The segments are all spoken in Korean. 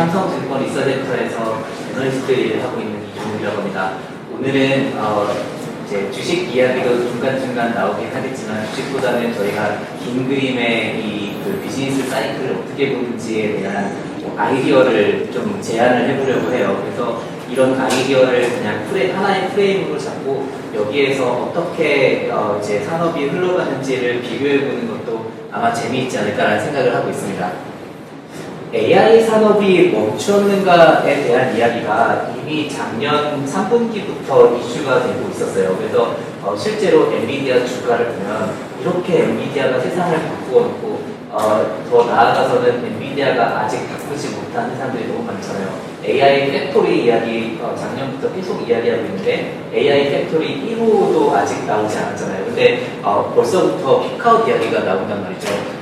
삼성증권 리서치센터에서 애널리스트 일을 하고 있는 이종욱이라고 합니다. 오늘은 이제 주식 이야기도 중간중간 나오긴 하겠지만 주식보다는 저희가 긴 그림의 그 비즈니스 사이클을 어떻게 보는지에 대한 아이디어를 좀 제안을 해보려고 해요. 그래서 이런 아이디어를 그냥 하나의 프레임으로 잡고 여기에서 어떻게 이제 산업이 흘러가는지를 비교해보는 것도 아마 재미있지 않을까라는 생각을 하고 있습니다. AI 산업이 멈추었는가에 대한 이야기가 이미 작년 3분기부터 이슈가 되고 있었어요. 그래서 실제로 엔비디아 주가를 보면 이렇게 엔비디아가 세상을 바꾸어 놓고 더 나아가서는 엔비디아가 아직 바꾸지 못한 회사들이 너무 많잖아요. AI 팩토리 이야기 작년부터 계속 이야기하고 있는데 AI 팩토리 1호도 아직 나오지 않았잖아요. 근데 벌써부터 픽아웃 이야기가 나온단 말이죠.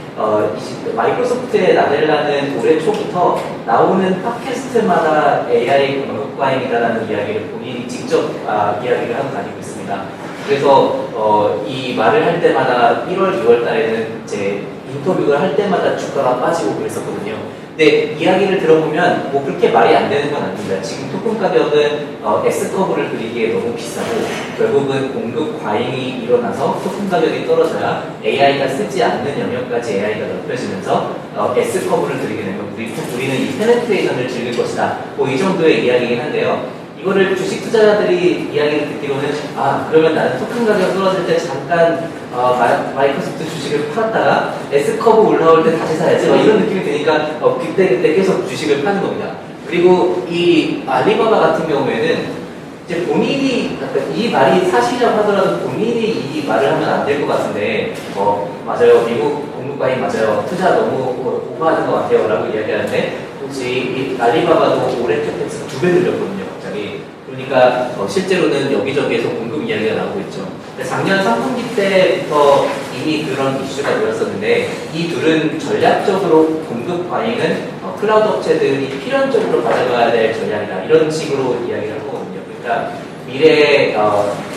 마이크로소프트의 나델라는 올해 초부터 나오는 팟캐스트마다 AI 공급과잉이다라는 이야기를 본인이 직접 이야기를 하고 다니고 있습니다. 그래서 이 말을 할 때마다 1월, 2월 달에는 이제 인터뷰를 할 때마다 주가가 빠지고 그랬었거든요. 근데 이야기를 들어보면 뭐 그렇게 말이 안 되는 건 아닙니다. 지금 토큰 가격은 S커브를 그리기에 너무 비싸고 결국은 공급 과잉이 일어나서 토큰 가격이 떨어져야 AI가 쓰지 않는 영역까지 AI가 넓혀지면서 S커브를 그리게 되면 우리는 이 페네트레이션을 즐길 것이다. 뭐 이 정도의 이야기이긴 한데요. 이거를 주식 투자자들이 이야기를 듣기로는 그러면 나는 토큰 가격 떨어질 때 잠깐 마이크로소프트 주식을 팔았다가 S커브 올라올 때 다시 사야지 이런 느낌이 드니까 그때 계속 주식을 파는 겁니다. 그리고 이 알리바바 같은 경우에는 이제 본인이 이 말이 사실이라고 하더라도 본인이 이 말을 하면 안 될 것 같은데 맞아요, 미국 공급과잉 맞아요, 투자 너무 오버하는 것 같아요 라고 이야기하는데 혹시 이 알리바바도 올해 캐펙스 2배 늘렸거든요. 그러니까 실제로는 여기저기에서 공급 이야기가 나오고 있죠. 작년 3분기 때부터 이미 그런 이슈가 되었었는데 이 둘은 전략적으로 공급 과잉은 클라우드 업체들이 필연적으로 가져가야 될 전략이다. 이런 식으로 이야기를 하거든요. 그러니까 미래에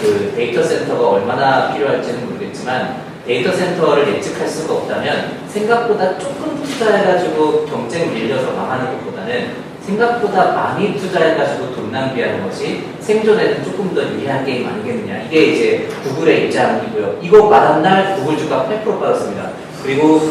그 데이터 센터가 얼마나 필요할지는 모르겠지만 데이터 센터를 예측할 수가 없다면 생각보다 조금 투자해가지고 경쟁 밀려서 망하는 것보다는 생각보다 많이 투자해가지고 돈 낭비하는 것이 생존에는 조금 더 유리한 게임 아니겠느냐. 이게 이제 구글의 입장이고요. 이거 말한 날 구글 주가 8% 빠졌습니다. 그리고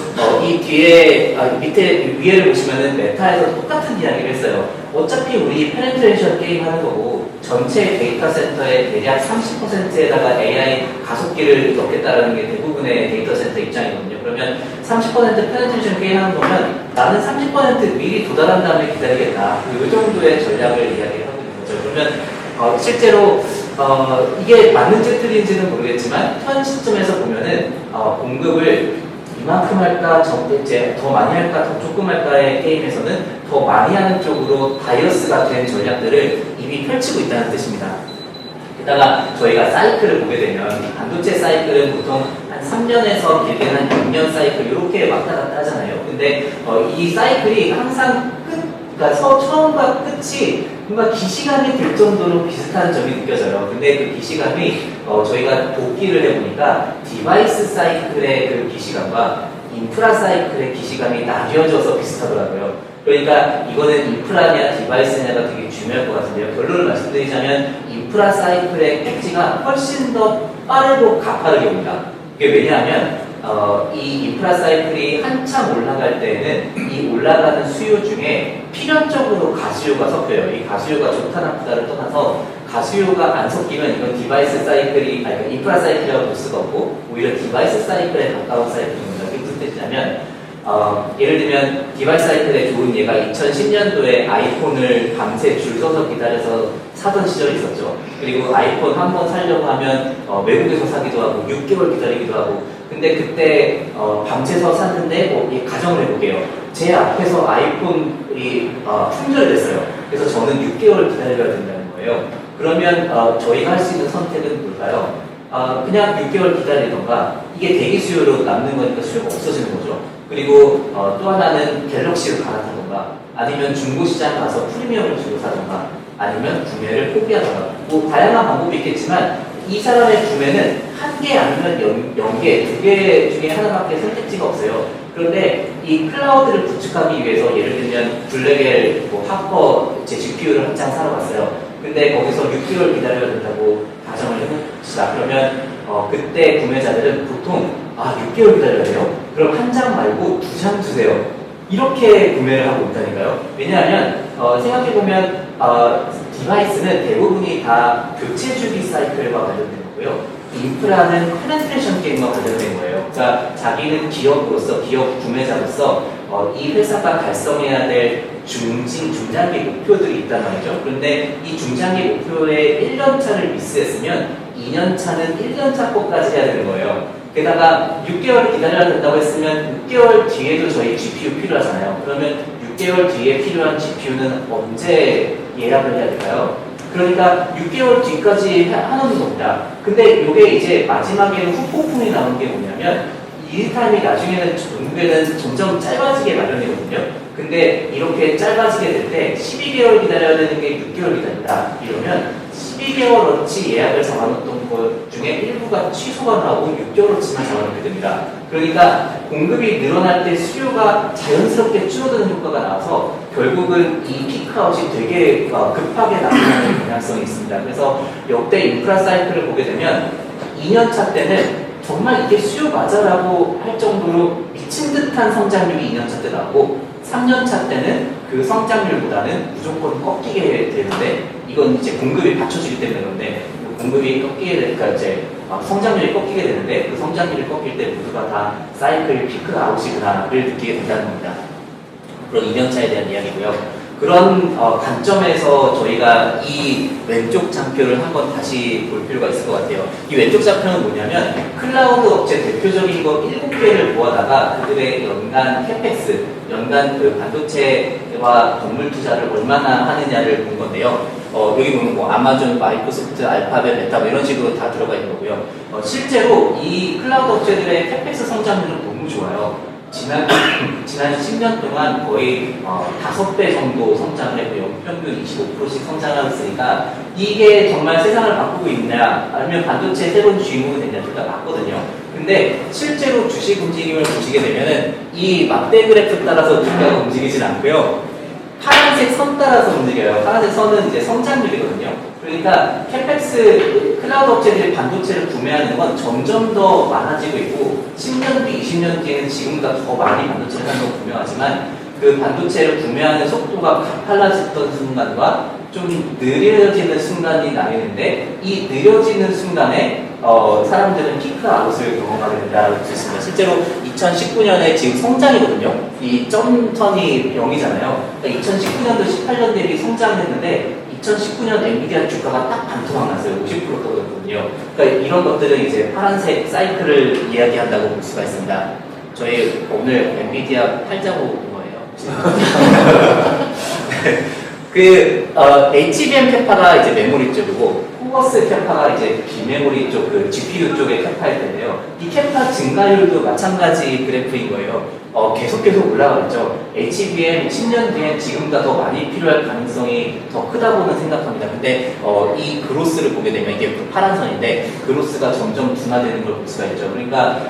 이 뒤에 밑에 위에를 보시면은 메타에서 똑같은 이야기를 했어요. 어차피 우리 페네트레이션 게임 하는 거고 전체 데이터 센터의 대략 30%에다가 AI 가속기를 넣겠다라는 게 대부분의 데이터 센터 입장이거든요. 그러면 30% 페네트레이션 게임 하는 거면 나는 30% 미리 도달한 다음에 기다리겠다. 이 정도의 전략을 이야기하고 있는 거죠. 그러면 실제로 이게 맞는지 틀린지는 모르겠지만 현 시점에서 보면은 공급을 이만큼 할까, 이제 더 많이 할까, 더 조금 할까의 게임에서는 더 많이 하는 쪽으로 다이어스가 된 전략들을 이미 펼치고 있다는 뜻입니다. 게다가 저희가 사이클을 보게 되면 반도체 사이클은 보통 한 3년에서 길게는 한 6년 사이클 이렇게 왔다 갔다 하잖아요. 근데 이 사이클이 항상 그러니까 처음과 끝이 뭔가 기시감이 들 정도로 비슷한 점이 느껴져요. 근데 그 기시감이 저희가 돕기를 해보니까 디바이스 사이클의 그 기시감과 인프라 사이클의 기시감이 나뉘어져서 비슷하더라고요. 그러니까 이거는 인프라냐 디바이스냐가 되게 중요할 것 같은데요. 결론을 말씀드리자면 인프라 사이클의 획지가 훨씬 더 빠르고 가파르게 옵니다. 이게 왜냐하면 이 인프라 사이클이 한참 올라갈 때에는 이 올라가는 수요 중에 필연적으로 가수요가 섞여요. 이 가수요가 좋다 나쁘다를 떠나서 가수요가 안 섞이면 이건 디바이스 사이클이 그러니까 인프라 사이클이라고 볼 수가 없고 오히려 디바이스 사이클에 가까운 사이클입니다. 이게 무슨 뜻이냐면 예를 들면 디바이스 사이클의 좋은 예가 2010년도에 아이폰을 밤새 줄 서서 기다려서 사던 시절이 있었죠. 그리고 아이폰 한 번 사려고 하면 외국에서 사기도 하고 6개월 기다리기도 하고 근데 그때 밤새서 샀는데 가정을 해볼게요. 제 앞에서 아이폰이 품절됐어요. 그래서 저는 6개월 기다려야 된다는 거예요. 그러면 저희가 할 수 있는 선택은 뭘까요? 그냥 6개월 기다리던가 이게 대기 수요로 남는 거니까 수요가 없어지는 거죠. 그리고 또 하나는 갤럭시로 갈아타던가 아니면 중고시장 가서 프리미엄을 주고 사던가 아니면 구매를 포기하던가 뭐 다양한 방법이 있겠지만 이 사람의 구매는 한 개 아니면 0개, 2개 중에 하나밖에 선택지가 없어요. 그런데 이 클라우드를 구축하기 위해서 예를 들면 블랙엘, 하퍼 제 GPU를 한 장 사러 갔어요. 근데 거기서 6개월 기다려야 된다고 가정을 해봅시다. 그러면 그때 구매자들은 보통 6개월 기다려야 돼요? 그럼 한 장 말고 2장 주세요. 이렇게 구매를 하고 있다니까요. 왜냐하면 생각해보면 디바이스는 대부분이 다 교체 주기 사이클과 관련된 거고요. 인프라는 페네트레이션 게임과 관련된 거예요. 그러니까 자기는 기업으로서, 기업 구매자로서 이 회사가 달성해야 될 중장기 목표들이 있단 말이죠. 그런데 이 중장기 목표의 1년차를 미스했으면 2년차는 1년차 것까지 해야 되는 거예요. 게다가 6개월 기다려야 된다고 했으면 6개월 뒤에도 저희 GPU 필요하잖아요. 그러면 6개월 뒤에 필요한 GPU는 언제 예약을 해야 될까요? 그러니까 6개월 뒤까지 하는 겁니다. 근데 이게 이제 마지막에는 후폭풍이 나오는 게 뭐냐면 이 타임이 나중에는 결국에는 점점 짧아지게 마련이거든요. 근데 이렇게 짧아지게 될 때 12개월 기다려야 되는 게 6개월 기다린다 이러면 12개월어치 예약을 잡아놓던 것 중에 일부가 취소가 나오고 6개월어치만 잡아놓게 됩니다. 그러니까 공급이 늘어날 때 수요가 자연스럽게 줄어드는 효과가 나와서 결국은 이 피크아웃이 되게 급하게 나타나는 경향성이 있습니다. 그래서 역대 인프라 사이클을 보게 되면 2년차 때는 정말 이게 수요 맞아라고 할 정도로 미친 듯한 성장률이 2년차 때 나오고 3년차 때는 그 성장률보다는 무조건 꺾이게 되는데 이건 이제 공급이 받쳐주기 때문에 그런데 공급이 꺾이게 되니까 이제 성장률이 꺾이게 되는데 그 성장률이 꺾일 때 모두가 다 사이클 피크 아웃이구나를 느끼게 된다는 겁니다. 그런 2년차에 대한 이야기고요. 그런 관점에서 저희가 이 왼쪽 좌표를 한번 다시 볼 필요가 있을 것 같아요. 이 왼쪽 좌표는 뭐냐면 클라우드 업체 대표적인 거 7개를 모아다가 그들의 연간 캐펙스, 연간 그 반도체와 건물 투자를 얼마나 하느냐를 본 건데요. 여기 보면 뭐 아마존, 마이크로소프트, 알파벳, 메타 이런 식으로 다 들어가 있는 거고요. 실제로 이 클라우드 업체들의 캐펙스 성장률은 너무 좋아요. 지난 10년 동안 거의 5배 정도 성장을 했고 연평균 25%씩 성장하고 있으니까 이게 정말 세상을 바꾸고 있냐 아니면 반도체 새로운 주인공이 됐냐 둘 다 맞거든요. 근데 실제로 주식 움직임을 보시게 되면은 이 막대 그래프 따라서 주가가 움직이진 않고요. 파란색 선 따라서 움직여요. 파란색 선은 이제 성장률이거든요. 그러니까 캐펙스 클라우드 업체들이 반도체를 구매하는 건 점점 더 많아지고 있고 10년 뒤, 20년 뒤에는 지금보다 더 많이 반도체를 하는 건 분명하지만 그 반도체를 구매하는 속도가 가팔라졌던 순간과 좀 느려지는 순간이 나뉘는데 이 느려지는 순간에 사람들은 피크 아웃을 경험하게 된다고 볼 수 있습니다. 실제로 2019년에 지금 성장이거든요. 이 점턴이 0이잖아요. 그러니까 2019년도 18년 대비 성장했는데 2019년 엔비디아 주가가 딱 반토막 났어요. 50% 떨어졌거든요. 그러니까 이런 것들은 이제 파란색 사이클을 이야기한다고 볼 수가 있습니다. 저희 오늘 엔비디아 팔자고 온 거예요. HBM 캐파가 이제 메모리 쪽이고 코어스 캐파가 이제 비메모리 쪽, 그 GPU 쪽의 캐파일 텐데요. 이 캐파 증가율도 마찬가지 그래프인 거예요. 계속 올라가 있죠. HBM 10년 뒤엔 지금보다 더 많이 필요할 가능성이 더 크다고는 생각합니다. 근데 이 그로스를 보게 되면 이게 파란 선인데 그로스가 점점 둔화되는 걸 볼 수가 있죠. 그러니까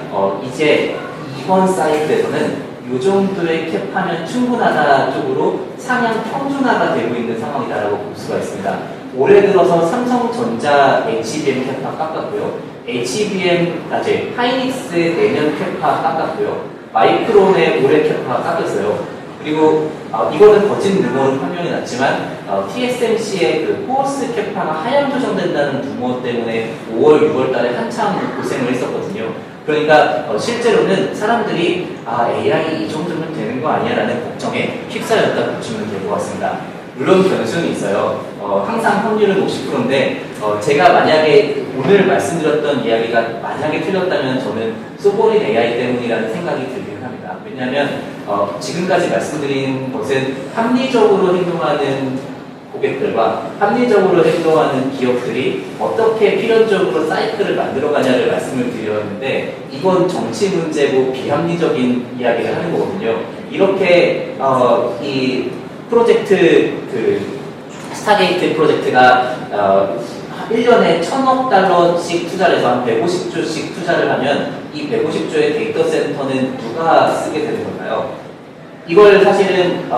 이제 이번 사이클에서는 이 정도의 캡하면 충분하다 쪽으로 상향 평준화가 되고 있는 상황이다라고 볼 수가 있습니다. 올해 들어서 삼성전자 HBM 캐파 깎았고요. 하이닉스 내년 캐파 깎았고요. 마이크론의 올해 캐파 깎였어요. 그리고 이거는 거친 루머로 판명이 났지만 TSMC의 그 코어스 캐파가 하향 조정된다는 루머 때문에 5월, 6월 달에 한참 고생을 했었거든요. 그러니까 실제로는 사람들이 AI 이 정도면 되는 거 아니야 라는 걱정에 휩싸였다고 보시면 될 것 같습니다. 물론 변수는 있어요. 항상 확률은 50%인데 제가 만약에 오늘 말씀드렸던 이야기가 만약에 틀렸다면 저는 소버린 AI 때문이라는 생각이 들긴 합니다. 왜냐하면 지금까지 말씀드린 것은 합리적으로 행동하는 고객들과 합리적으로 행동하는 기업들이 어떻게 필연적으로 사이클을 만들어가냐를 말씀을 드렸는데 이건 정치 문제고 비합리적인 이야기를 하는 거거든요. 이렇게 이 프로젝트 스타게이트 프로젝트가 1년에 1,000억 달러씩 투자를 해서 한 150조씩 투자를 하면 이 150조의 데이터 센터는 누가 쓰게 되는 걸까요? 이걸 사실은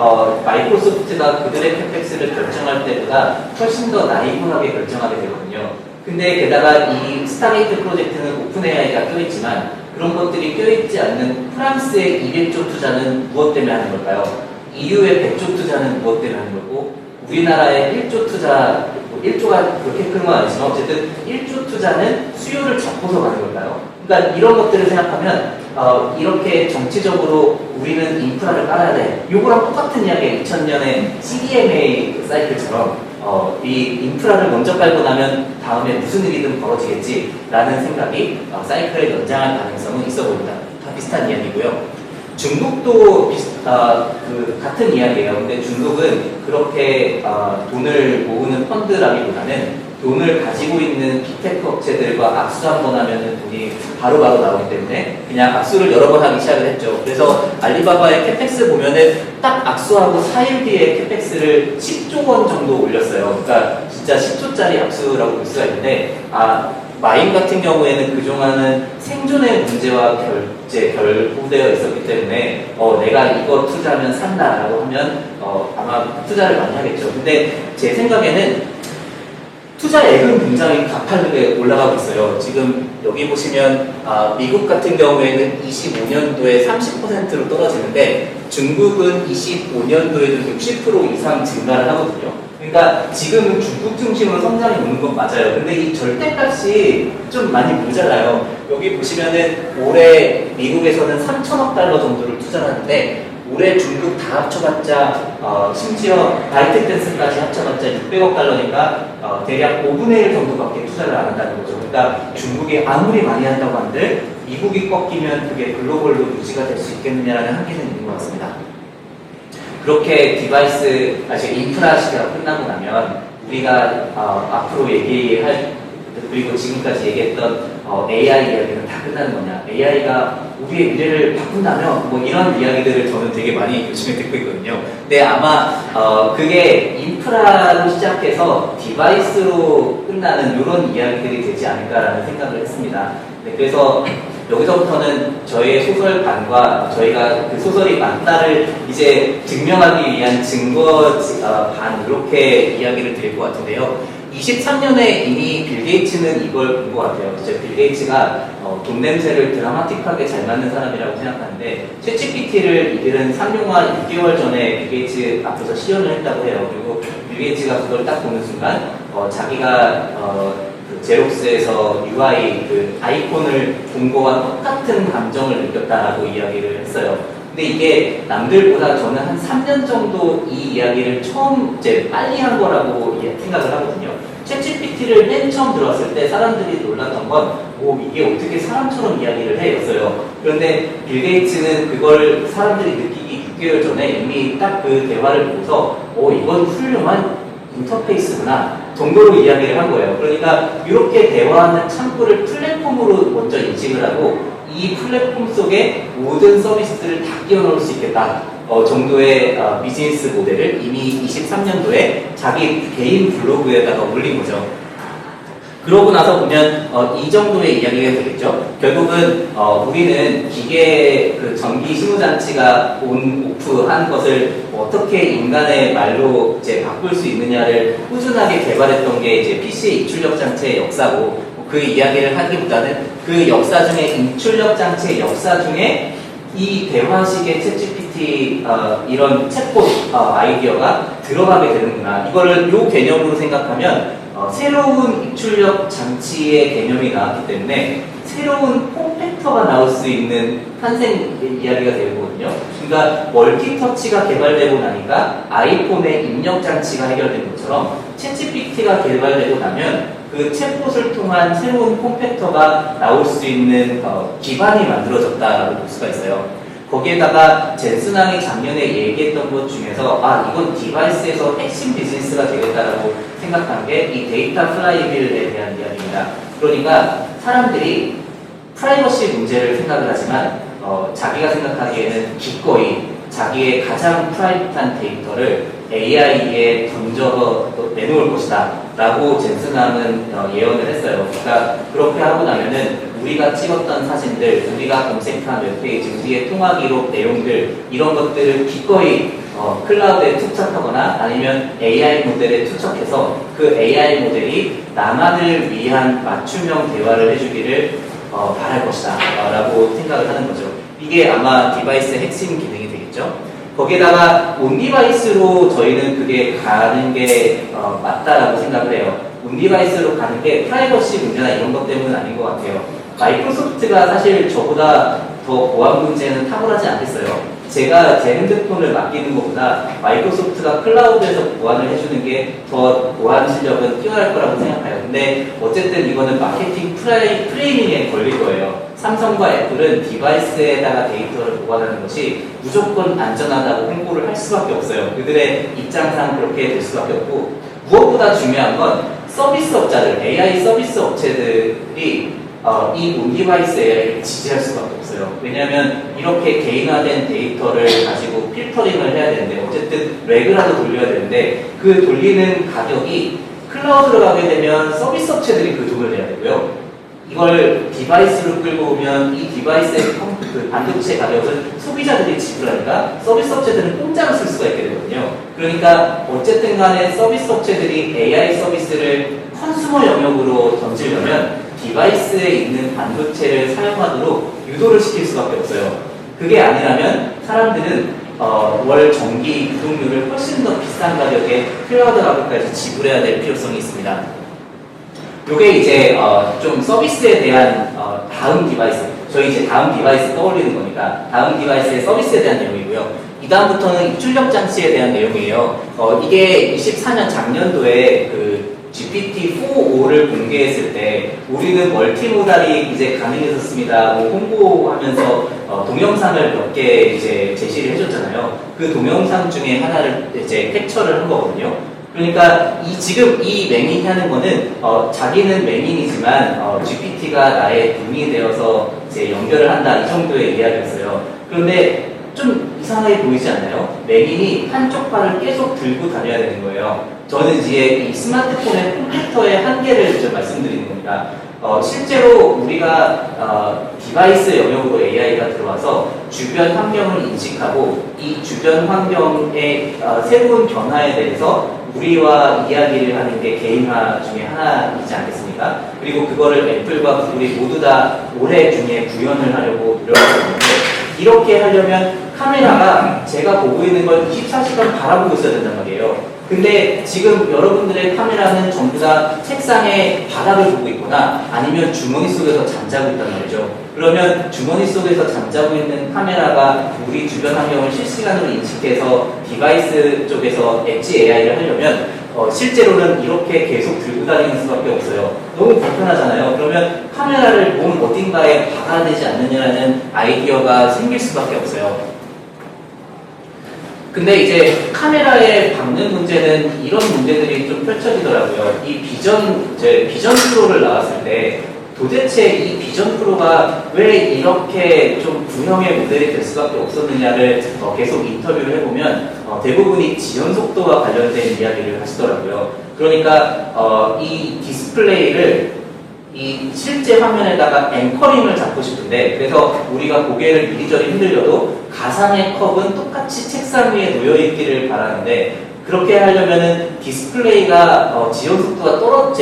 마이크로소프트가 그들의 캐펙스를 결정할 때보다 훨씬 더 나이브하게 결정하게 되거든요. 근데 게다가 이 스타게이트 프로젝트는 오픈 AI가 껴있지만 그런 것들이 껴있지 않는 프랑스의 200조 투자는 무엇 때문에 하는 걸까요? EU의 100조 투자는 무엇 때문에 하는 거고 우리나라의 1조 투자, 1조가 그렇게 큰 건 아니지만 어쨌든 1조 투자는 수요를 잡고서 가는 걸까요? 그러니까 이런 것들을 생각하면 이렇게 정치적으로 우리는 인프라를 깔아야 돼. 요거랑 똑같은 이야기 2000년에 CDMA 사이클처럼 이 인프라를 먼저 깔고 나면 다음에 무슨 일이든 벌어지겠지라는 생각이 사이클을 연장할 가능성은 있어 보입니다. 다 비슷한 이야기고요. 중국도 같은 이야기예요. 근데 중국은 그렇게 돈을 모으는 펀드라기보다는 돈을 가지고 있는 빅테크 업체들과 악수 한 번 하면은 돈이 바로바로 나오기 때문에 그냥 악수를 여러 번 하기 시작을 했죠. 그래서 알리바바의 캐펙스 보면은 딱 악수하고 4일 뒤에 캐펙스를 10조 원 정도 올렸어요. 그러니까 진짜 10조짜리 악수라고 볼 수가 있는데 마인 같은 경우에는 그동안은 생존의 문제와 결부되어 있었기 때문에 내가 이거 투자하면 산다라고 하면 아마 투자를 많이 하겠죠. 근데 제 생각에는 투자액은 굉장히 가파르게 올라가고 있어요. 지금 여기 보시면 미국 같은 경우에는 25년도에 30%로 떨어지는데 중국은 25년도에도 60% 이상 증가를 하거든요. 그러니까 지금은 중국 중심으로 성장이 오는 건 맞아요. 근데 이 절대값이 좀 많이 모자라요. 여기 보시면은 올해 미국에서는 3천억 달러 정도를 투자하는데 올해 중국 다 합쳐봤자 심지어 바이트댄스까지 합쳐봤자 600억 달러니까 대략 5분의 1 정도밖에 투자를 안 한다는 거죠. 그러니까 중국이 아무리 많이 한다고 한들 미국이 꺾이면 그게 글로벌로 유지가 될 수 있겠느냐라는 한계는 있는 것 같습니다. 그렇게 디바이스, 인프라 시대가 끝나고 나면 우리가 앞으로 얘기할 그리고 지금까지 얘기했던 AI 이야기는 다 끝나는 거냐? AI가 우리의 미래를 바꾼다면 뭐 이런 이야기들을 저는 되게 많이 요즘에 듣고 있거든요. 근데 아마 그게 인프라로 시작해서 디바이스로 끝나는 이런 이야기들이 되지 않을까라는 생각을 했습니다. 네, 그래서 여기서부터는 저희의 소설반과 저희가 그 소설이 맞다를 이제 증명하기 위한 증거 반 이렇게 이야기를 드릴 것 같은데요. 23년에 이미 빌 게이츠는 이걸 본 것 같아요. 진짜 빌 게이츠가 돈 냄새를 드라마틱하게 잘 맡는 사람이라고 생각하는데 챗GPT를 이들은 상용화 6개월 전에 빌 게이츠 앞에서 시연을 했다고 해요. 그리고 빌 게이츠가 그걸 딱 보는 순간 자기가 그 제록스에서 UI 그 아이콘을 본 거와 똑같은 감정을 느꼈다라고 이야기를 했어요. 근데 이게 남들보다 저는 한 3년 정도 이 이야기를 처음 이제 빨리 한 거라고 생각을 하거든요. 챗GPT를 맨 처음 들어왔을 때 사람들이 놀랐던 건 이게 어떻게 사람처럼 이야기를 해? 였어요. 그런데 빌 게이츠는 그걸 사람들이 느끼기 6개월 전에 이미 딱 그 대화를 보고서 이건 훌륭한 인터페이스구나 정도로 이야기를 한 거예요. 그러니까 이렇게 대화하는 창구를 플랫폼으로 먼저 인식을 하고 이 플랫폼 속에 모든 서비스들을 다 끼워 넣을 수 있겠다 정도의 비즈니스 모델을 이미 23년도에 자기 개인 블로그에다가 올린 거죠. 그러고 나서 보면 이 정도의 이야기가 되겠죠. 결국은 우리는 기계 그 전기 신호장치가 온 오프 한 것을 어떻게 인간의 말로 이제 바꿀 수 있느냐를 꾸준하게 개발했던 게 이제 PC 입출력 장치의 역사고 그 이야기를 하기보다는 그 역사 중에 입출력 장치의 역사 중에 이 대화식의 챗GPT 이런 챗봇 아이디어가 들어가게 되는구나. 이거를 요 개념으로 생각하면 새로운 입출력 장치의 개념이 나왔기 때문에 새로운 폼팩터가 나올 수 있는 탄생 이야기가 되거든요. 그러니까 멀티터치가 개발되고 나니까 아이폰의 입력 장치가 해결된 것처럼 챗GPT가 개발되고 나면 그 챗봇을 통한 새로운 폼팩터가 나올 수 있는 기반이 만들어졌다라고 볼 수가 있어요. 거기에다가 젠슨왕이 작년에 얘기했던 것 중에서 이건 디바이스에서 핵심 비즈니스가 되겠다라고 생각한 게 이 데이터 플라이빌에 대한 이야기입니다. 그러니까 사람들이 프라이버시 문제를 생각을 하지만 자기가 생각하기에는 기꺼이 자기의 가장 프라이빗한 데이터를 AI에 던져 내놓을 것이다 라고 젠슨함은 예언을 했어요. 그러니까 그렇게 하고 나면은 우리가 찍었던 사진들, 우리가 검색한 웹페이지, 우리의 통화 기록 내용들 이런 것들을 기꺼이 클라우드에 투척하거나 아니면 AI 모델에 투척해서 그 AI 모델이 나만을 위한 맞춤형 대화를 해주기를 바랄 것이다 라고 생각을 하는 거죠. 이게 아마 디바이스의 핵심 기능이 되겠죠. 거기에다가 온디바이스로 저희는 그게 가는 게 맞다라고 생각을 해요. 온디바이스로 가는 게 프라이버시 문제나 이런 것 때문은 아닌 것 같아요. 마이크로소프트가 사실 저보다 더 보안 문제는 탁월하지 않겠어요. 제가 제 핸드폰을 맡기는 것보다 마이크로소프트가 클라우드에서 보안을 해주는 게 더 보안 실력은 뛰어날 거라고 생각해요. 근데 어쨌든 이거는 마케팅 프레이밍에 걸릴 거예요. 삼성과 애플은 디바이스에다가 데이터를 보관하는 것이 무조건 안전하다고 홍보를 할 수밖에 없어요. 그들의 입장상 그렇게 될 수밖에 없고, 무엇보다 중요한 건 서비스 업자들, AI 서비스 업체들이 이 온디바이스 AI를 지지할 수밖에 없어요. 왜냐하면 이렇게 개인화된 데이터를 가지고 필터링을 해야 되는데, 어쨌든 렉이라도 돌려야 되는데, 그 돌리는 가격이 클라우드로 가게 되면 서비스 업체들이 그 돈을 내야 되고요. 이걸 디바이스로 끌고 오면 이 디바이스의 그 반도체 가격을 소비자들이 지불하니까 서비스 업체들은 공짜로 쓸 수가 있게 되거든요. 그러니까 어쨌든 간에 서비스 업체들이 AI 서비스를 컨슈머 영역으로 던지려면 디바이스에 있는 반도체를 사용하도록 유도를 시킬 수밖에 없어요. 그게 아니라면 사람들은 월 전기 이동료를 훨씬 더 비싼 가격에 클라우드 가격까지 지불해야 될 필요성이 있습니다. 요게 이제 좀 서비스에 대한 다음 디바이스, 저희 이제 다음 디바이스 떠올리는 거니까 다음 디바이스의 서비스에 대한 내용이고요. 이 다음부터는 입출력 장치에 대한 내용이에요. 이게 24년 작년도에 그 GPT-4.5를 공개했을 때 우리는 멀티모달이 이제 가능해졌습니다. 홍보하면서 동영상을 몇 개 이제 제시를 해줬잖아요. 그 동영상 중에 하나를 이제 캡처를 한 거거든요. 그러니까 지금 이 맹인이 하는 거는 자기는 맹인이지만 GPT가 나의 눈이 되어서 이제 연결을 한다 이 정도의 이야기였어요. 그런데 좀 이상하게 보이지 않나요? 맹인이 한쪽 발을 계속 들고 다녀야 되는 거예요. 저는 이제 이 스마트폰의 컴퓨터의 한계를 좀 말씀드리는 겁니다. 실제로 우리가 디바이스 영역으로 AI가 들어와서 주변 환경을 인식하고 이 주변 환경의 새로운 변화에 대해서 우리와 이야기를 하는 게 개인화 중에 하나이지 않겠습니까? 그리고 그거를 애플과 구글이 모두 다 올해 중에 구현을 하려고 노력하고 있는데, 이렇게 하려면 카메라가 제가 보고 있는 걸 24시간 바라보고 있어야 된단 말이에요. 근데 지금 여러분들의 카메라는 전부 다 책상에 바닥을 보고 있거나 아니면 주머니 속에서 잠자고 있단 말이죠. 그러면 주머니 속에서 잠자고 있는 카메라가 우리 주변 환경을 실시간으로 인식해서 디바이스 쪽에서 엣지 AI를 하려면 실제로는 이렇게 계속 들고 다니는 수밖에 없어요. 너무 불편하잖아요. 그러면 카메라를 몸 어딘가에 박아야 되지 않느냐는 아이디어가 생길 수밖에 없어요. 근데 이제 카메라에 박는 문제는 이런 문제들이 좀 펼쳐지더라고요. 이 비전 프로를 나왔을 때 도대체 이 비전 프로가 왜 이렇게 좀 구형의 모델이 될 수밖에 없었느냐를 계속 인터뷰를 해보면 대부분이 지연 속도와 관련된 이야기를 하시더라고요. 그러니까 이 디스플레이를 이 실제 화면에다가 앵커링을 잡고 싶은데, 그래서 우리가 고개를 이리저리 흔들려도 가상의 컵은 똑같이 책상 위에 놓여있기를 바라는데, 그렇게 하려면은 디스플레이가 지연 속도가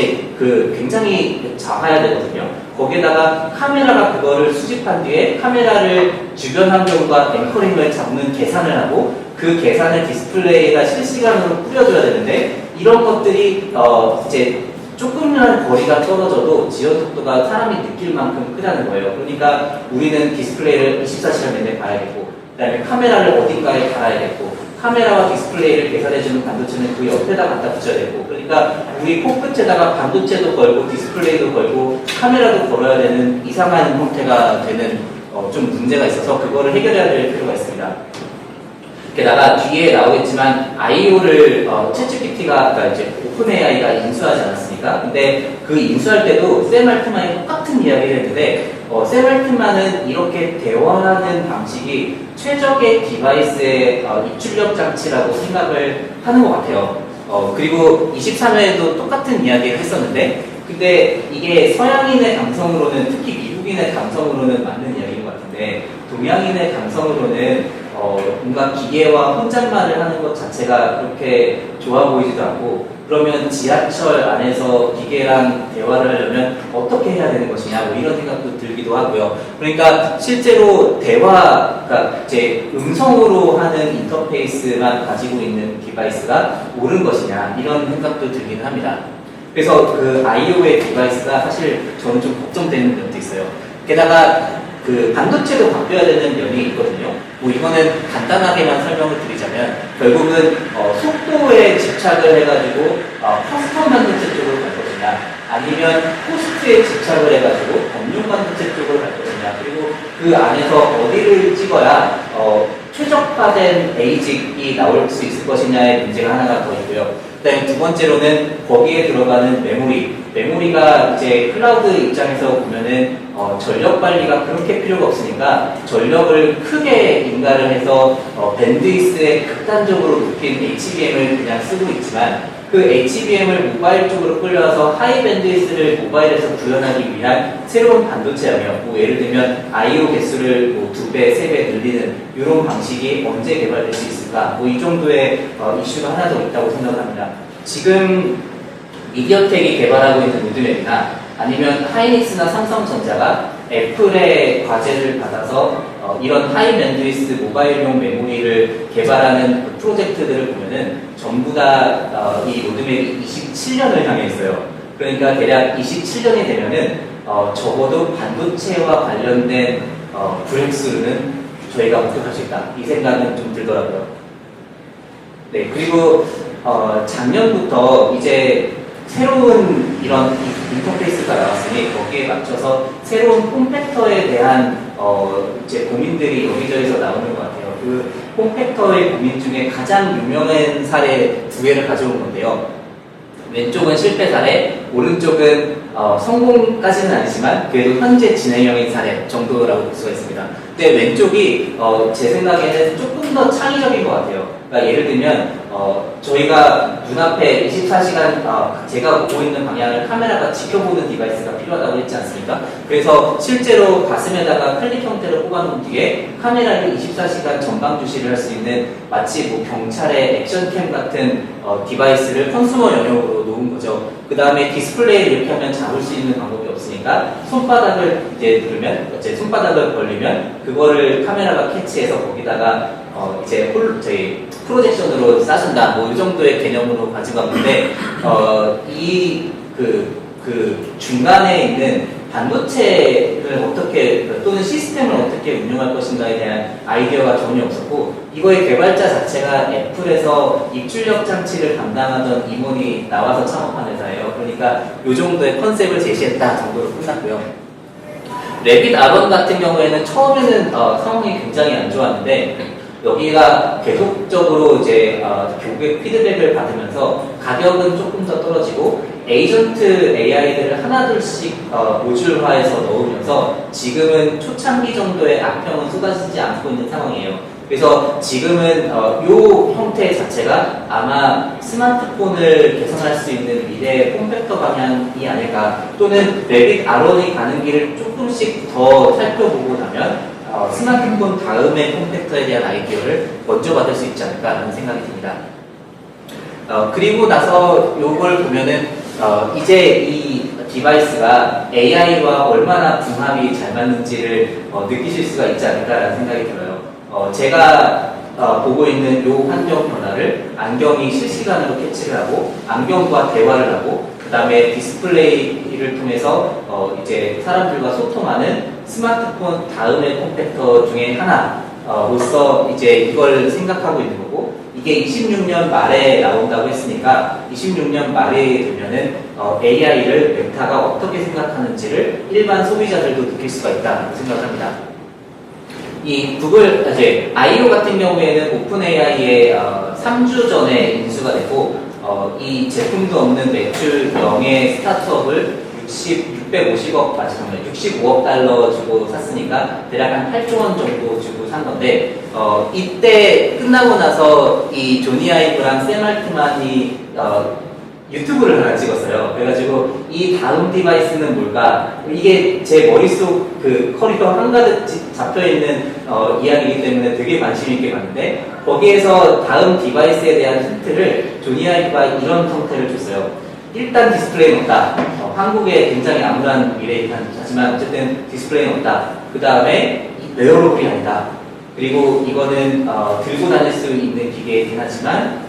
굉장히 작아야 되거든요. 거기에다가 카메라가 그거를 수집한 뒤에 카메라를 주변 환경과 앵커링을 잡는 계산을 하고 그 계산을 디스플레이에다 실시간으로 뿌려줘야 되는데, 이런 것들이 이제 조금이라는 거리가 떨어져도 지연 속도가 사람이 느낄 만큼 크다는 거예요. 그러니까 우리는 디스플레이를 24시간 내내 봐야겠고, 그 다음에 카메라를 어딘가에 달아야겠고, 카메라와 디스플레이를 계산해주는 반도체는 그 옆에다 갖다 붙여야 되고, 그러니까 우리 코끝에다가 반도체도 걸고 디스플레이도 걸고 카메라도 걸어야 되는 이상한 형태가 되는 좀 문제가 있어서 그거를 해결해야 될 필요가 있습니다. 게다가 뒤에 나오겠지만 I/O를 챗GPT가 그러니까 이제 오픈 AI가 인수하지 않았습니까? 근데 그 인수할 때도 샘 알트만이 똑같은 이야기를 했는데 샘 알트만은 이렇게 대화하는 방식이 최적의 디바이스의 입출력 장치라고 생각을 하는 것 같아요. 그리고 23회에도 똑같은 이야기를 했었는데, 근데 이게 서양인의 감성으로는, 특히 미국인의 감성으로는 맞는 이야기인 것 같은데, 동양인의 감성으로는 뭔가 기계와 혼잣말을 하는 것 자체가 그렇게 좋아 보이지도 않고, 그러면 지하철 안에서 기계랑 대화를 하려면 어떻게 해야 되는 것이냐, 뭐 이런 생각도 들기도 하고요. 그러니까 실제로 그러니까 이제 음성으로 하는 인터페이스만 가지고 있는 디바이스가 옳은 것이냐, 이런 생각도 들기는 합니다. 그래서 그 아이오의 디바이스가 사실 저는 좀 걱정되는 점도 있어요. 게다가 그 반도체도 바뀌어야 되는 면이 있거든요. 뭐 이거는 간단하게만 설명을 드리자면 결국은 속도에 집착을 해가지고 커스텀 반도체 쪽으로 갈 것이냐, 아니면 코스트에 집착을 해가지고 범용 반도체 쪽으로 갈 것이냐, 그리고 그 안에서 어디를 찍어야 최적화된 베이직이 나올 수 있을 것이냐의 문제가 하나가 더 있고요. 그다음에 두 번째로는 거기에 들어가는 메모리가 이제 클라우드 입장에서 보면은 전력 관리가 그렇게 필요가 없으니까 전력을 크게 인가를 해서 밴드위스에 극단적으로 높인 HBM을 그냥 쓰고 있지만, 그 HBM을 모바일 쪽으로 끌려와서 하이 밴드위스를 모바일에서 구현하기 위한 새로운 반도체 영역, 뭐 예를 들면 I/O 개수를 뭐 2배, 3배 늘리는 이런 방식이 언제 개발될 수 있을까? 뭐 이 정도의 이슈가 하나 더 있다고 생각합니다. 지금 미디어텍이 개발하고 있는 로드맵이나 아니면 하이닉스나 삼성전자가 애플의 과제를 받아서 이런 하이 밴드위스 모바일용 메모리를 개발하는 그 프로젝트들을 보면은 전부 다 이 로드맵이 27년을 향해 있어요. 그러니까 대략 27년이 되면은 적어도 반도체와 관련된 브렉스루는 저희가 목격할 수 있다, 이 생각은 좀 들더라고요. 네, 그리고 작년부터 이제 새로운 이런 인터페이스가 나왔으니 거기에 맞춰서 새로운 폼팩터에 대한 이제 고민들이 여기저기서 나오는 것 같아요. 그 폼팩터의 고민 중에 가장 유명한 사례 두 개를 가져온 건데요. 왼쪽은 실패 사례, 오른쪽은 성공까지는 아니지만 그래도 현재 진행형인 사례 정도라고 볼 수가 있습니다. 근데 왼쪽이 제 생각에는 조금 더 창의적인 것 같아요. 그러니까 예를 들면 저희가 눈앞에 24시간 제가 보고 있는 방향을 카메라가 지켜보는 디바이스가 필요하다고 했지 않습니까? 그래서 실제로 가슴에다가 클립 형태로 뽑아놓은 뒤에 카메라를 24시간 전방 주시를 할 수 있는 마치 뭐 경찰의 액션캠 같은 디바이스를 컨슈머 영역으로 놓은 거죠. 그 다음에 디스플레이를 이렇게 하면 잡을 수 있는 방법이 없으니까 손바닥을 이제 누르면, 손바닥을 벌리면 그거를 카메라가 캐치해서 거기다가 이제 저희 프로젝션으로 쏴준다, 뭐 이 정도의 개념으로 가지고 왔는데 그 중간에 있는 반도체를 어떻게 또는 시스템을 어떻게 운영할 것인가에 대한 아이디어가 전혀 없었고, 이거의 개발자 자체가 애플에서 입출력 장치를 담당하던 임원이 나와서 창업한 회사예요. 그러니까 이 정도의 컨셉을 제시했다 정도로 끝났고요. 래빗 아론 같은 경우에는 처음에는 상황이 굉장히 안 좋았는데, 여기가 계속적으로 이제 고객 피드백을 받으면서 가격은 조금 더 떨어지고 에이전트 AI들을 하나둘씩 모듈화해서 넣으면서 지금은 초창기 정도의 악평은 쏟아지지 않고 있는 상황이에요. 그래서 지금은 이 형태 자체가 아마 스마트폰을 개선할 수 있는 미래의 폼팩터 방향이 아닐까, 또는 래빗 아론이 가는 길을 조금씩 더 살펴보고 나면 스마트폰 다음의 폼팩터에 대한 아이디어를 먼저 받을 수 있지 않을까라는 생각이 듭니다. 그리고 나서 이걸 보면은 이제 이 디바이스가 AI와 얼마나 궁합이 잘 맞는지를 느끼실 수가 있지 않을까라는 생각이 들어요. 제가 보고 있는 이 환경 변화를 안경이 실시간으로 캐치를 하고 안경과 대화를 하고, 그 다음에 디스플레이를 통해서 이제 사람들과 소통하는 스마트폰 다음의 폼팩터 중에 하나로서 이제 이걸 생각하고 있는 거고, 이게 26년 말에 나온다고 했으니까 26년 말에 되면은 AI를 메타가 어떻게 생각하는지를 일반 소비자들도 느낄 수가 있다고 생각합니다. 이 구글 이제 I/O 같은 경우에는 오픈 AI의 3주 전에 인수가 됐고, 이 제품도 없는 매출 명의 스타트업을 650억, 잠깐만요, 65억 달러 주고 샀으니까 대략 한 8조 원 정도 주고 산 건데, 이때 끝나고 나서 이 조니 아이브랑 샘 알트만이 유튜브를 하나 찍었어요. 그래가지고 이 다음 디바이스는 뭘까? 이게 제 머릿속 그 커리어 한가득 잡혀있는 이야기이기 때문에 되게 관심 있게 봤는데 거기에서 다음 디바이스에 대한 힌트를 조니 아이브가 이런 형태를 줬어요. 일단 디스플레이는 없다. 한국에 굉장히 암울한 미래이긴 하지만 어쨌든 디스플레이는 없다. 그 다음에 웨어러블이 아니다. 그리고 이거는 들고 다닐 수 있는 기계이긴 하지만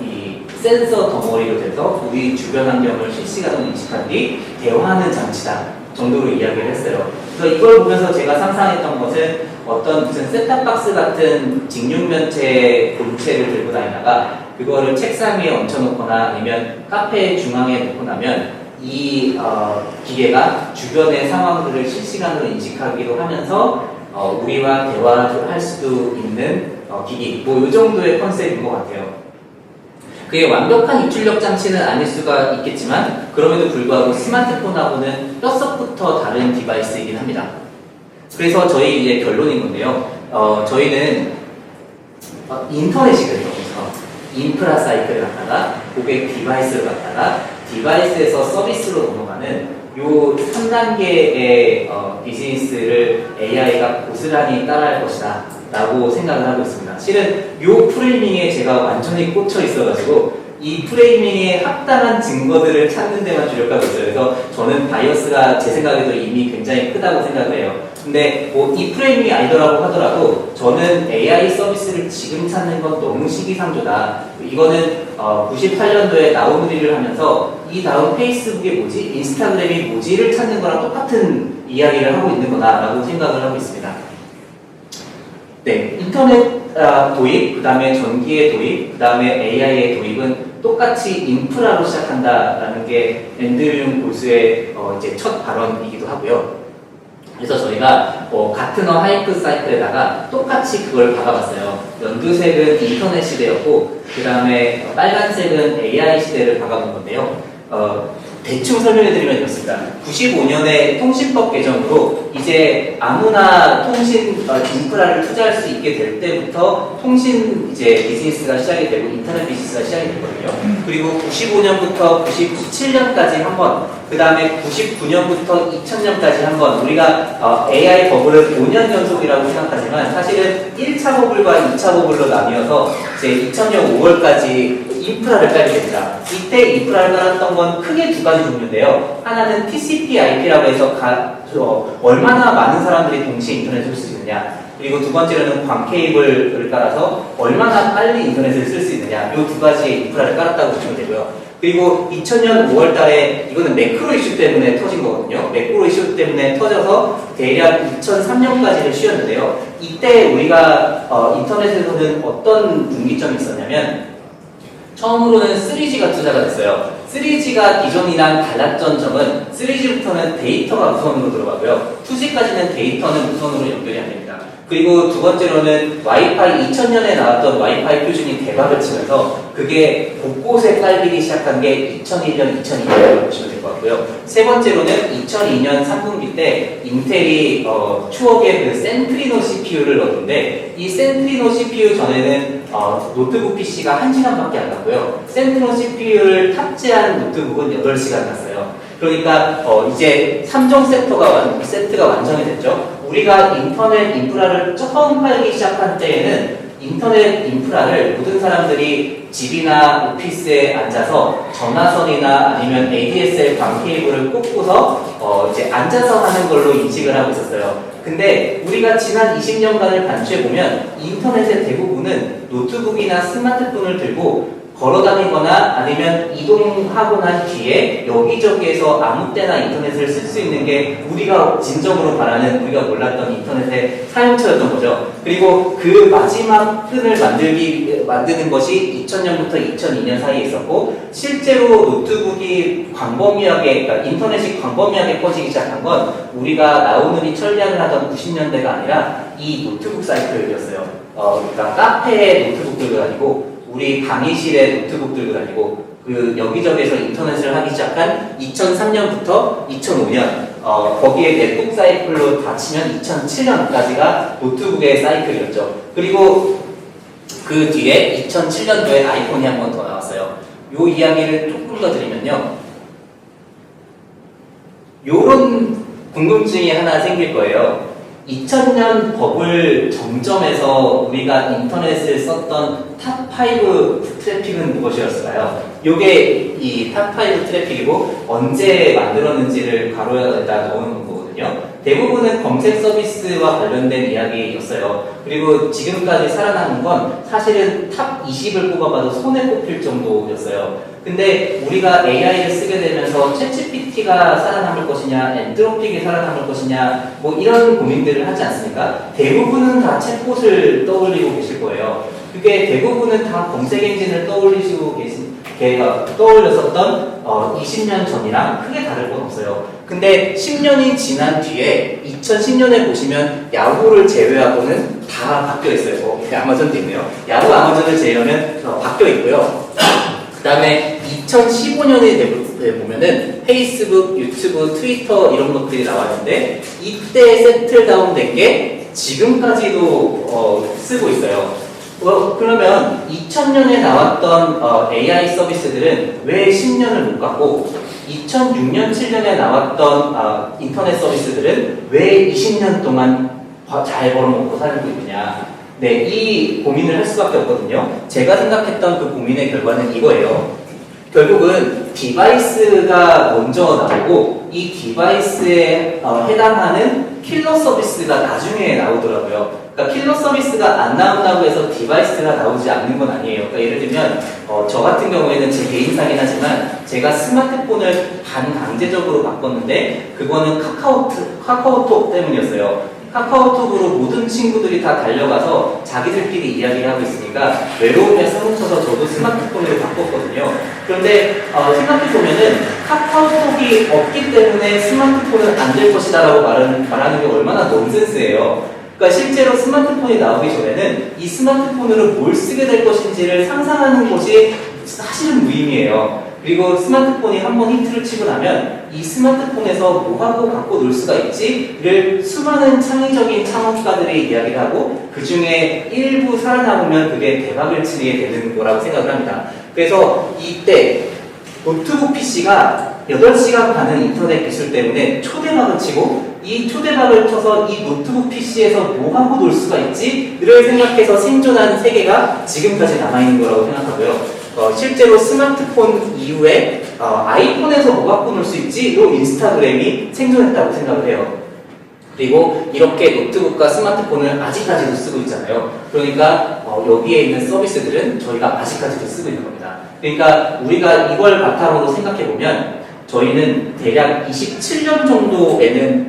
이 센서 덩어리로 돼서 우리 주변 환경을 실시간으로 인식한 뒤 대화하는 장치다 정도로 이야기를 했어요. 그래서 이걸 보면서 제가 상상했던 것은 어떤 무슨 셋탑박스 같은 직육면체 본체를 들고 다니다가 그거를 책상 위에 얹혀놓거나 아니면 카페 중앙에 놓고 나면 이 기계가 주변의 상황들을 실시간으로 인식하기도 하면서 우리와 대화를 할 수도 있는 기기 뭐 이 정도의 컨셉인 것 같아요. 그게 완벽한 입출력 장치는 아닐 수가 있겠지만 그럼에도 불구하고 스마트폰하고는 뼛속부터 다른 디바이스이긴 합니다. 그래서 저희 이제 결론인 건데요. 저희는 인터넷이거든요. 인프라 사이클을 갖다가 고객 디바이스를 갖다가 디바이스에서 서비스로 넘어가는 요 3단계의 비즈니스를 AI가 고스란히 따라할 것이다 라고 생각을 하고 있습니다. 실은 요 프레이밍에 제가 완전히 꽂혀 있어가지고 이 프레이밍에 합당한 증거들을 찾는 데만 주력하고 있어요. 그래서 저는 바이어스가 제 생각에도 이미 굉장히 크다고 생각을 해요. 근데 뭐 이 프레이밍이 아니더라고 하더라도 저는 AI 서비스를 지금 찾는 건 너무 시기상조다. 이거는 98년도에 나우누리를 하면서 이 다음 페이스북이 뭐지? 인스타그램이 뭐지를 찾는 거랑 똑같은 이야기를 하고 있는 거다라고 생각을 하고 있습니다. 네, 인터넷 도입, 그 다음에 전기의 도입, 그 다음에 AI의 도입은 똑같이 인프라로 시작한다라는 게 앤드류 고스의 이제 첫 발언이기도 하고요. 그래서 저희가 가트너 하이프 사이클에다가 똑같이 그걸 박아봤어요. 연두색은 인터넷 시대였고, 그 다음에 빨간색은 AI 시대를 박아본 건데요. 대충 설명해드리면 이렇습니다. 95년에 통신법 개정으로 이제 아무나 통신 인프라를 투자할 수 있게 될 때부터 통신 이제 비즈니스가 시작이 되고 인터넷 비즈니스가 시작이 되거든요. 그리고 95년부터 97년까지 한 번, 그 다음에 99년부터 2000년까지 한 번, 우리가 AI 버블은 5년 연속이라고 생각하지만 사실은 1차 버블과 2차 버블로 나뉘어서 이제 2000년 5월까지 인프라를 깔게 됩니다. 이때 인프라를 깔았던 건 크게 두 가지 종류인데요. 하나는 TCP/IP라고 해서 얼마나 많은 사람들이 동시에 인터넷을 쓸 수 있느냐. 그리고 두 번째로는 광 케이블을 깔아서 얼마나 빨리 인터넷을 쓸 수 있느냐. 이 두 가지의 인프라를 깔았다고 보시면 되고요. 그리고 2000년 5월 달에 이거는 매크로 이슈 때문에 터진 거거든요. 매크로 이슈 때문에 터져서 대략 2003년까지를 쉬었는데요. 이때 우리가 인터넷에서는 어떤 분기점이 있었냐면 처음으로는 3G가 투자가 됐어요. 3G가 기존이랑 달랐던 점은 3G부터는 데이터가 무선으로 들어가고요. 2G까지는 데이터는 무선으로 연결이 안 됩니다. 그리고 두 번째로는 와이파이 2000년에 나왔던 와이파이 표준이 대박을 치면서 그게 곳곳에 깔리기 시작한 게 2001년, 2002년이라고 보시면 될 것 같고요. 세 번째로는 2002년 3분기 때 인텔이 추억의 그 센트리노 CPU를 넣었는데 이 센트리노 CPU 전에는 노트북 PC가 1시간밖에 안 갔고요. 센트리노 CPU를 탑재한 노트북은 8시간 갔어요. 그러니까 이제 3종 세트가 완성이 됐죠. 우리가 인터넷 인프라를 처음 팔기 시작한 때에는 인터넷 인프라를 모든 사람들이 집이나 오피스에 앉아서 전화선이나 아니면 ADSL 광 케이블을 꽂고서 이제 앉아서 하는 걸로 인식을 하고 있었어요. 근데 우리가 지난 20년간을 관측해보면 인터넷의 대부분은 노트북이나 스마트폰을 들고 걸어다니거나 아니면 이동하고 난 뒤에 여기저기에서 아무 때나 인터넷을 쓸 수 있는 게 우리가 진정으로 바라는 우리가 몰랐던 인터넷의 사용처였던 거죠. 그리고 그 마지막 끈을 만드는 것이 2000년부터 2002년 사이에 있었고 실제로 노트북이 광범위하게 그러니까 인터넷이 광범위하게 퍼지기 시작한 건 우리가 나우누리 천리안을 하던 90년대가 아니라 이 노트북 사이클이었어요. 그러니까 카페에 노트북 들고 다니고 우리 강의실에 노트북 들고 다니고 그 여기저기에서 인터넷을 하기 시작한 2003년부터 2005년 거기에 넷북 사이클로 다 치면 2007년까지가 노트북의 사이클이었죠. 그리고 그 뒤에 2007년도에 아이폰이 한 번 더 나왔어요. 요 이야기를 조금 더 드리면요. 요런 궁금증이 하나 생길 거예요. 2000년 버블 정점에서 우리가 인터넷을 썼던 탑5 트래픽은 무엇이었을까요? 요게 이 탑5 트래픽이고 언제 만들었는지를 가로에다 넣은 거거든요. 대부분은 검색 서비스와 관련된 이야기였어요. 그리고 지금까지 살아남은 건 사실은 탑 20을 뽑아봐도 손에 꼽힐 정도였어요. 근데 우리가 AI를 쓰게 되면서 챗GPT가 살아남을 것이냐, 엔트로픽이 살아남을 것이냐, 뭐 이런 고민들을 하지 않습니까? 대부분은 다 챗봇을 떠올리고 계실 거예요. 그게 대부분은 다 검색 엔진을 떠올리시고 떠올렸었던 20년 전이랑 크게 다를 건 없어요. 근데 10년이 지난 뒤에 2010년에 보시면 야후를 제외하고는 다 바뀌어 있어요. 아마존도 있네요. 야후, 아마존을 제외하면 바뀌어 있고요. 그 다음에 2015년에 보면은 페이스북, 유튜브, 트위터 이런 것들이 나왔는데 이때 세틀다운 된 게 지금까지도 쓰고 있어요. 그러면 2000년에 나왔던 AI 서비스들은 왜 10년을 못 갔고 2006년, 7년에 나왔던 인터넷 서비스들은 왜 20년 동안 잘 벌어먹고 살고 있느냐. 네, 이 고민을 할 수밖에 없거든요. 제가 생각했던 그 고민의 결과는 이거예요. 결국은 디바이스가 먼저 나오고 이 디바이스에 해당하는 킬러 서비스가 나중에 나오더라고요. 그러니까 킬러 서비스가 안 나온다고 해서 디바이스가 나오지 않는 건 아니에요. 그러니까 예를 들면 저 같은 경우에는 제 개인사긴 하지만 제가 스마트폰을 반강제적으로 바꿨는데 그거는 카카오톡 때문이었어요. 카카오톡으로 모든 친구들이 다 달려가서 자기들끼리 이야기를 하고 있으니까 외로움에 사무쳐서 저도 스마트폰으로 바꿨거든요. 그런데 생각해보면은 카카오톡이 없기 때문에 스마트폰은 안 될 것이다 라고 말하는 게 얼마나 넌센스예요. 그러니까 실제로 스마트폰이 나오기 전에는 이 스마트폰으로 뭘 쓰게 될 것인지를 상상하는 것이 사실은 무의미해요. 그리고 스마트폰이 한번 히트를 치고 나면 이 스마트폰에서 뭐하고 갖고 놀 수가 있지를 수많은 창의적인 창업가들이 이야기를 하고 그 중에 일부 살아남으면 그게 대박을 치게 되는 거라고 생각을 합니다. 그래서 이때 노트북 PC가 8시간 가는 인터넷 기술 때문에 초대박을 치고 이 초대박을 쳐서 이 노트북 PC에서 뭐하고 놀 수가 있지를 생각해서 생존한 세계가 지금까지 남아있는 거라고 생각하고요. 실제로 스마트폰 이후에 아이폰에서 뭐 갖고 놀 수 있지로 인스타그램이 생존했다고 생각을 해요. 그리고 이렇게 노트북과 스마트폰을 아직까지도 쓰고 있잖아요. 그러니까 여기에 있는 서비스들은 저희가 아직까지도 쓰고 있는 겁니다. 그러니까 우리가 이걸 바탕으로 생각해보면 저희는 대략 27년 정도에는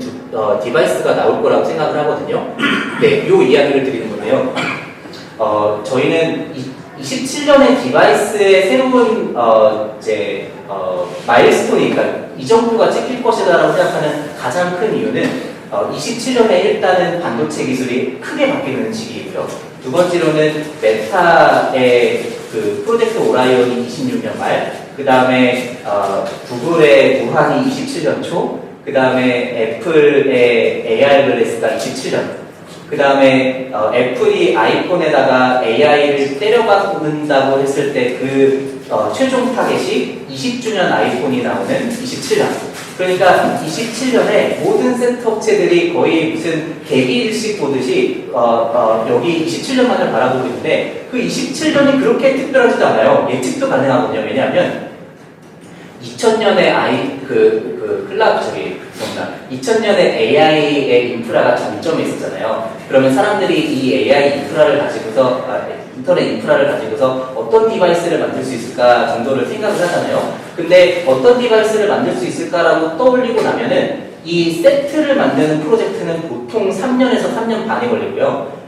디바이스가 나올 거라고 생각을 하거든요. 네, 이 이야기를 드리는 건데요. 저희는 27년의 디바이스의 새로운 마일스톤이 그러니까 이 정도가 찍힐 것이다라고 생각하는 가장 큰 이유는 27년에 일단은 반도체 기술이 크게 바뀌는 시기이고요. 두 번째로는 메타의 그 프로젝트 오라이온이 26년 말, 그 다음에 구글의 무한이 27년 초, 그 다음에 애플의 AR 글래스가 27년. 그 다음에 애플이 아이폰에다가 AI를 때려박는다고 했을 때 그 최종 타겟이 20주년 아이폰이 나오는 27년. 그러니까 27년에 모든 센터 업체들이 거의 무슨 개기일식 보듯이 여기 27년만을 바라보고 있는데 그 27년이 그렇게 특별하지도 않아요. 예측도 가능하거든요. 왜냐하면 2000년에 클라우드 2000년에 AI의 인프라가 정점에 있었잖아요. 그러면 사람들이 이 AI 인프라를 가지고서 인터넷 인프라를 가지고서 어떤 디바이스를 만들 수 있을까 정도를 생각을 하잖아요. 근데 어떤 디바이스를 만들 수 있을까라고 떠올리고 나면은 이 세트를 만드는 프로젝트는 보통 3년에서 3년 반이 걸리고요.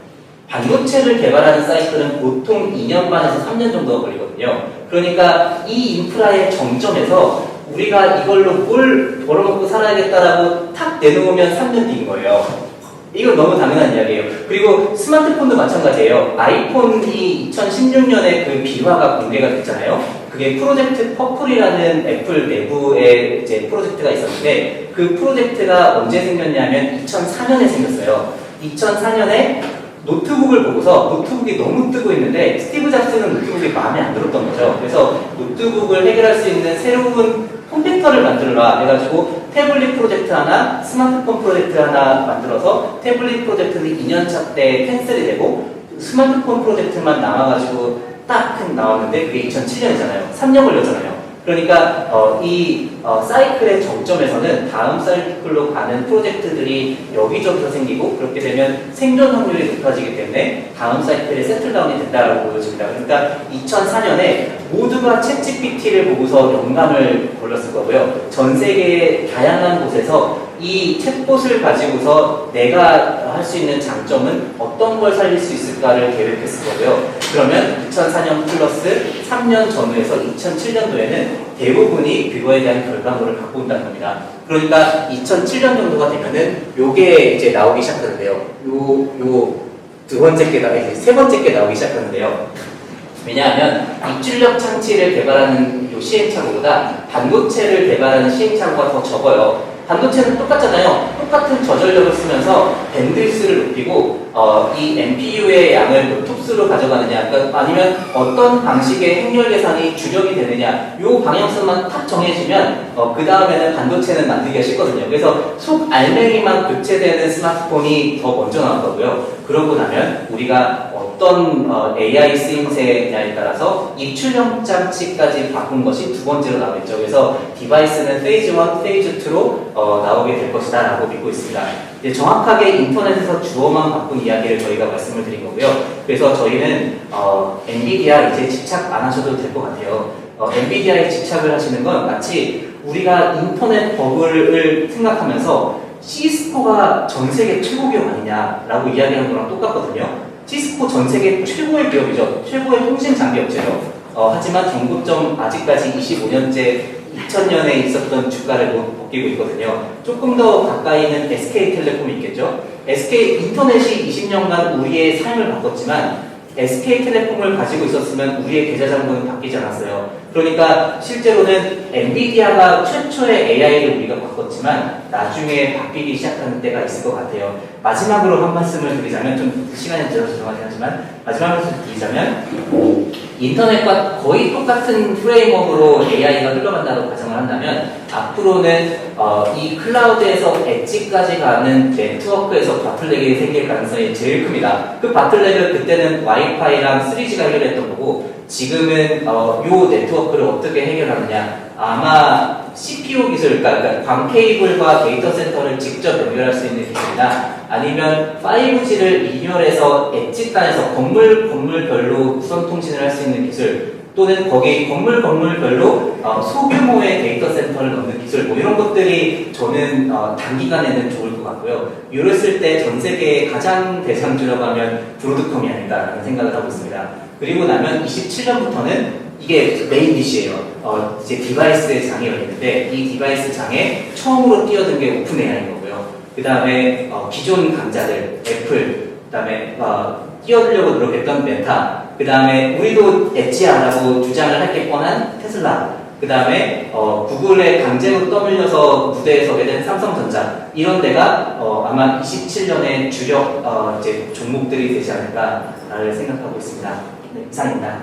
반도체를 개발하는 사이클은 보통 2년 반에서 3년 정도가 걸리거든요. 그러니까 이 인프라의 정점에서 우리가 이걸로 뭘 벌어먹고 살아야겠다라고 탁 내놓으면 3년 뒤인 거예요. 이건 너무 당연한 이야기예요. 그리고 스마트폰도 마찬가지예요. 아이폰이 2016년에 그 비화가 공개가 됐잖아요. 그게 프로젝트 퍼플이라는 애플 내부의 이제 프로젝트가 있었는데 그 프로젝트가 언제 생겼냐면 2004년에 생겼어요. 2004년에 노트북을 보고서 노트북이 너무 뜨고 있는데 스티브 잡스는 노트북이 마음에 안 들었던 거죠. 그래서 노트북을 해결할 수 있는 새로운 컴퓨터를 만들어라 해가지고 태블릿 프로젝트 하나, 스마트폰 프로젝트 하나 만들어서 태블릿 프로젝트는 2년차 때 캔슬이 되고 스마트폰 프로젝트만 남아가지고 딱 나왔는데 그게 2007년이잖아요. 3년 걸렸잖아요. 그러니까 이 사이클의 정점에서는 다음 사이클로 가는 프로젝트들이 여기저기서 생기고 그렇게 되면 생존 확률이 높아지기 때문에 다음 사이클에 세틀다운이 된다고 보여집니다. 그러니까 2004년에 모두가 챗GPT를 보고서 영감을 걸렸을 거고요. 전 세계의 다양한 곳에서 이 챗봇을 가지고서 내가 할 수 있는 장점은 어떤 걸 살릴 수 있을까를 계획했을 거고요. 그러면 2004년 플러스 3년 전후에서 2007년도에는 대부분이 그거에 대한 결과물을 갖고 온다는 겁니다. 그러니까 2007년 정도가 되면은 요게 이제 나오기 시작하는데요. 요 두 번째 게 이제 세 번째 게 나오기 시작하는데요. 왜냐하면 입출력 장치를 개발하는 요 시행착오보다 반도체를 개발하는 시행착오가 더 적어요. 반도체는 똑같잖아요. 똑같은 저전력을 쓰면서 밴드위스를 높이고 이 NPU의 양을 몇 톱수로 가져가느냐, 그러니까 아니면 어떤 방식의 행렬 계산이 주력이 되느냐, 요 방향성만 탁 정해지면 그 다음에는 반도체는 만들기가 쉽거든요. 그래서 속 알맹이만 교체되는 스마트폰이 더 먼저 나올 거고요. 그러고 나면 우리가 어떤 AI 쓰임새냐에 따라서 입출력 장치까지 바꾼 것이 두 번째로 나오겠죠. 그래서 디바이스는 페이즈 1, 페이즈 2로 나오게 될 것이다 라고 믿고 있습니다. 이제 정확하게 인터넷에서 주어만 바꾼 이야기를 저희가 말씀을 드린 거고요. 그래서 저희는 엔비디아 이제 집착 안 하셔도 될 것 같아요. 엔비디아에 집착을 하시는 건 마치 우리가 인터넷 버블을 생각하면서 시스코가 전 세계 최고 기업 아니냐라고 이야기하는 거랑 똑같거든요. 시스코 전 세계 최고의 기업이죠. 최고의 통신 장비 업체죠. 하지만 정고점 아직까지 25년째 2000년에 있었던 주가를 못 벗기고 있거든요. 조금 더 가까이 있는 SK텔레콤이 있겠죠. SK 인터넷이 20년간 우리의 삶을 바꿨지만 SK텔레콤을 가지고 있었으면 우리의 계좌장부는 바뀌지 않았어요. 그러니까 실제로는 엔비디아가 최초의 AI를 우리가 바꿨지만 나중에 바뀌기 시작하는 때가 있을 것 같아요. 마지막으로 한 말씀을 드리자면, 좀 시간이 늦어서 죄송하긴 하지만 마지막 말씀을 드리자면, 인터넷과 거의 똑같은 프레임워크로 AI가 흘러간다고 가정을 한다면 앞으로는 이 클라우드에서 엣지까지 가는 네트워크에서 바틀렉이 생길 가능성이 제일 큽니다. 그 바틀렉을 그때는 와이파이랑 3G가 해결했던 거고, 지금은 요 네트워크를 어떻게 해결하느냐, 아마 CPU 기술, 그러니까 광 케이블과 데이터 센터를 직접 연결할 수 있는 기술이나 아니면 5G를 리뉴얼해서 엣지단에서 건물별로 무선 통신을 할 수 있는 기술, 또는 거기 건물별로 소규모의 데이터 센터를 넣는 기술, 뭐 이런 것들이 저는 단기간에는 좋을 것 같고요. 이랬을 때 전 세계의 가장 대상주라고 하면 브로드컴이 아닐까라는 생각을 하고 있습니다. 그리고 나면 27년부터는 이게 메인 디시예요. 이제 디바이스의 장이 열리는데 이 디바이스 장에 처음으로 뛰어든 게 오픈 AI인 거고요. 그 다음에 기존 강자들, 애플, 그 다음에 뛰어들려고 노력했던 메타, 그 다음에 우리도 엣지하라고 주장을 할 게 뻔한 테슬라, 그 다음에 구글의 강제로 떠밀려서 무대에 서게 된 삼성전자, 이런 데가 아마 27년에 주력 이제 종목들이 되지 않을까를 생각하고 있습니다. 네, 이상입니다.